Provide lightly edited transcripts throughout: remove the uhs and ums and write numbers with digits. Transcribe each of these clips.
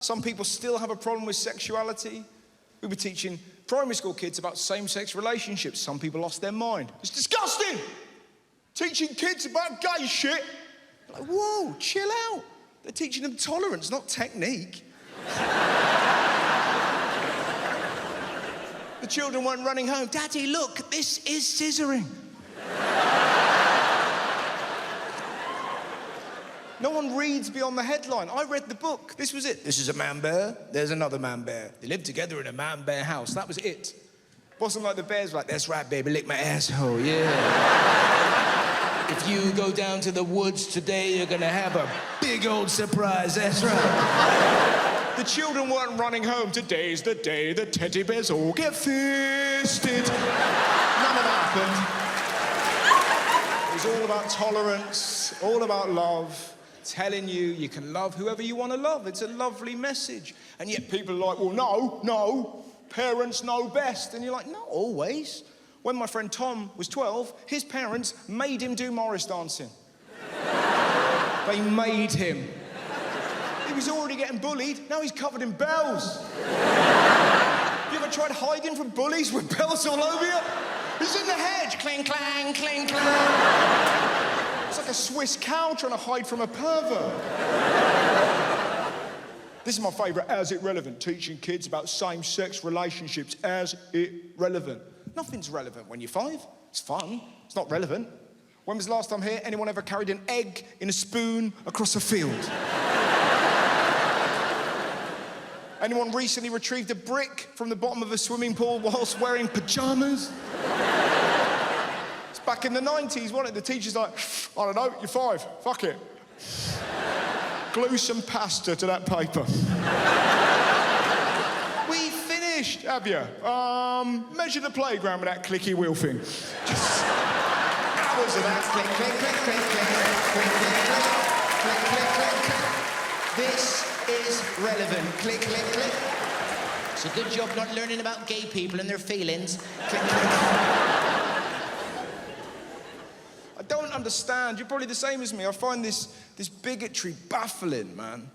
Some people still have a problem with sexuality. We were teaching primary school kids about same-sex relationships. Some people lost their mind. It's disgusting! Teaching kids about gay shit. Like, whoa, chill out. They're teaching them tolerance, not technique. The children weren't running home. Daddy, look, this is scissoring. No one reads beyond the headline. I read the book. This was it. This is a man bear. There's another man bear. They live together in a man bear house. That was it. Wasn't like the bears were like, that's right, baby, lick my asshole, yeah. If you go down to the woods today, you're gonna have a big old surprise, that's right. The children weren't running home. Today's the day the teddy bears all get fisted. None of that happened. It was all about tolerance, all about love. Telling you can love whoever you want to love. It's a lovely message. And yet people are like, well, no, parents know best. And you're like, not always. When my friend Tom was 12, his parents made him do Morris dancing. They made him. He was already getting bullied, now he's covered in bells. You ever tried hiding from bullies with bells all over you? He's in the hedge, clang, clang, clang, clang. It's like a Swiss cow trying to hide from a pervert. This is my favourite, as it relevant, teaching kids about same-sex relationships as it relevant. Nothing's relevant when you're 5. It's fun. It's not relevant. When was the last time here anyone ever carried an egg in a spoon across a field? Anyone recently retrieved a brick from the bottom of a swimming pool whilst wearing pyjamas? It's back in the 90s, wasn't it? The teacher's like, I don't know, you're 5, fuck it. Glue some pasta to that paper. We finished, have you? Measure the playground with that clicky wheel thing. Just hours of that. Click, click, click, click, click, click, click, click, click, click, click. This is relevant. Click, click, click. It's a good job not learning about gay people and their feelings. Click, click. I don't understand. You're probably the same as me. I find this bigotry baffling, man.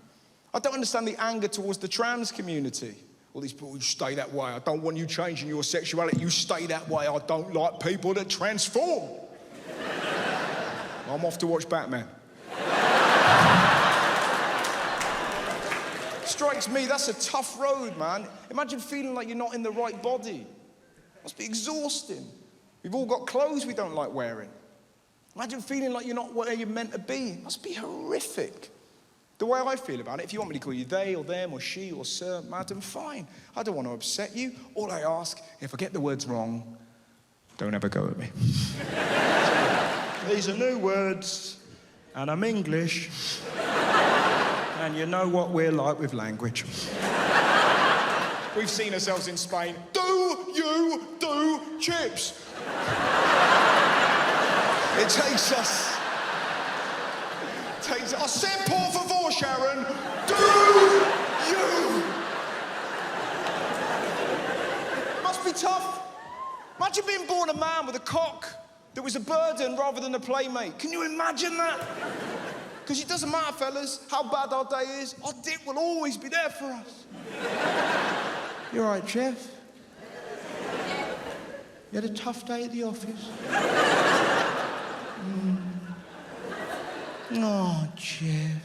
I don't understand the anger towards the trans community. All these people, you stay that way. I don't want you changing your sexuality. You stay that way. I don't like people that transform. I'm off to watch Batman. Strikes me, that's a tough road, man. Imagine feeling like you're not in the right body. Must be exhausting. We've all got clothes we don't like wearing. Imagine feeling like you're not where you're meant to be. It must be horrific. The way I feel about it, if you want me to call you they or them or she or sir, madam, fine. I don't want to upset you. All I ask, if I get the words wrong, don't ever go at me. These are new words, and I'm English. And you know what we're like with language. We've seen ourselves in Spain. Do you do chips? It takes us. I said, por favor, Sharon. Do you? Must be tough. Imagine being born a man with a cock that was a burden rather than a playmate. Can you imagine that? Because it doesn't matter, fellas, how bad our day is, our dick will always be there for us. You all right, Jeff? You had a tough day at the office? Oh, Jeff.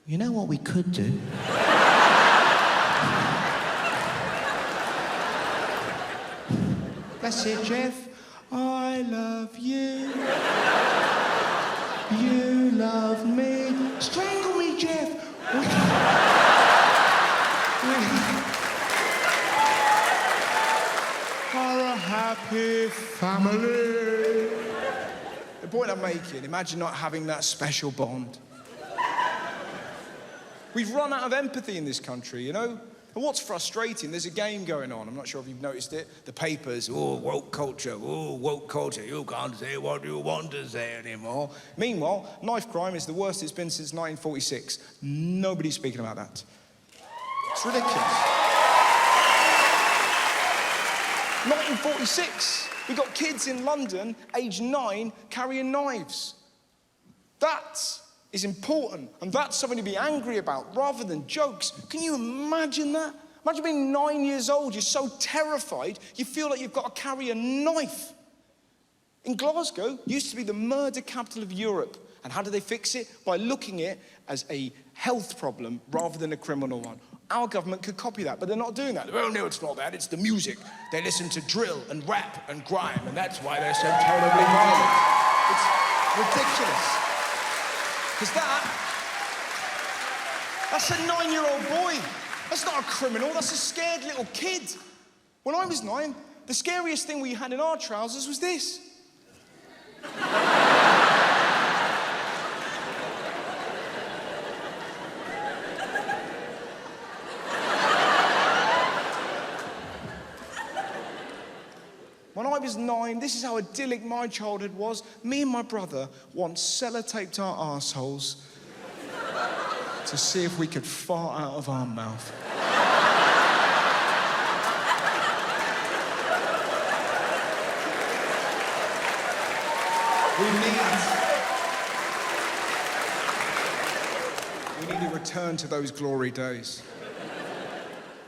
You know what we could do? That's it, Jeff. I love you. You love me. Strangle me, Jeff. Are a happy family. The point I'm making, imagine not having that special bond. We've run out of empathy in this country, you know? And what's frustrating, there's a game going on. I'm not sure if you've noticed it. The papers, woke culture, you can't say what you want to say anymore. Meanwhile, knife crime is the worst it's been since 1946. Nobody's speaking about that. It's ridiculous. 1946, we got kids in London, aged 9, carrying knives. That is important, and that's something to be angry about rather than jokes. Can you imagine that? Imagine being 9 years old, you're so terrified, you feel like you've got to carry a knife. In Glasgow, used to be the murder capital of Europe. And how do they fix it? By looking at it as a health problem rather than a criminal one. Our government could copy that, but they're not doing that. Well, no, it's not that, it's the music. They listen to drill and rap and grime, and that's why they're so terribly violent. It's ridiculous. Because that's a 9-year-old boy. That's not a criminal, that's a scared little kid. When I was 9, the scariest thing we had in our trousers was this. When I was 9, this is how idyllic my childhood was. Me and my brother once sellotaped our arseholes to see if we could fart out of our mouth. We need to return to those glory days.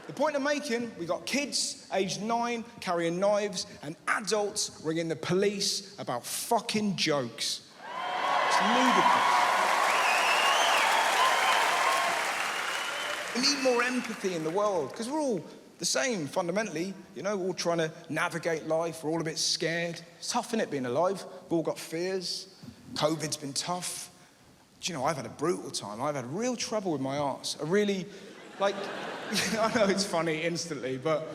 The point I'm making, we got kids aged 9 carrying knives and adults ringing the police about fucking jokes. It's ludicrous. We need more empathy in the world, because we're all the same fundamentally. You know, we're all trying to navigate life. We're all a bit scared. It's tough, innit, being alive? We've all got fears. COVID's been tough. Do you know, I've had a brutal time. I've had real trouble with my arse. I really, like, I know it's funny instantly, but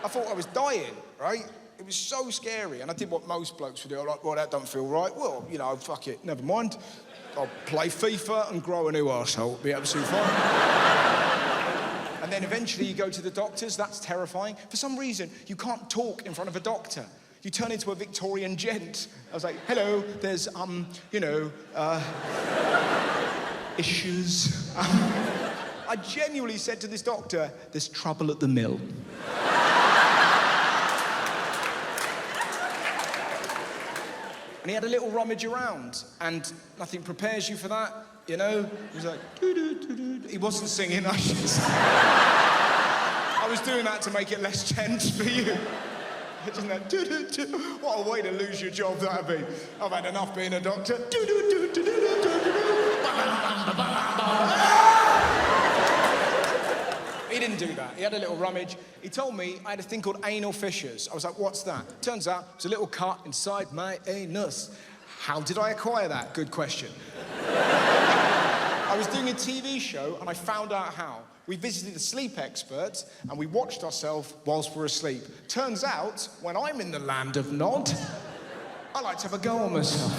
I thought I was dying, right? It was so scary, and I did what most blokes would do. I'm like, well, that don't feel right. Well, you know, fuck it, never mind. I'll play FIFA and grow a new arsehole. It'll be absolutely fine. And then eventually you go to the doctors. That's terrifying. For some reason, you can't talk in front of a doctor. You turn into a Victorian gent. I was like, hello, there's, issues. I genuinely said to this doctor, there's trouble at the mill. And he had a little rummage around, and nothing prepares you for that, you know? He was like, doo-doo-doo-doo. He wasn't singing, I should say. I was doing that to make it less tense for you. Isn't that doo-doo-doo? What a way to lose your job that'd be. I've had enough being a doctor. He didn't do that. He had a little rummage. He told me I had a thing called anal fissures. I was like, what's that? Turns out it's a little cut inside my anus. How did I acquire that? Good question. I was doing a TV show and I found out how. We visited a sleep expert and we watched ourselves whilst we were asleep. Turns out, when I'm in the land of Nod, I like to have a go on myself.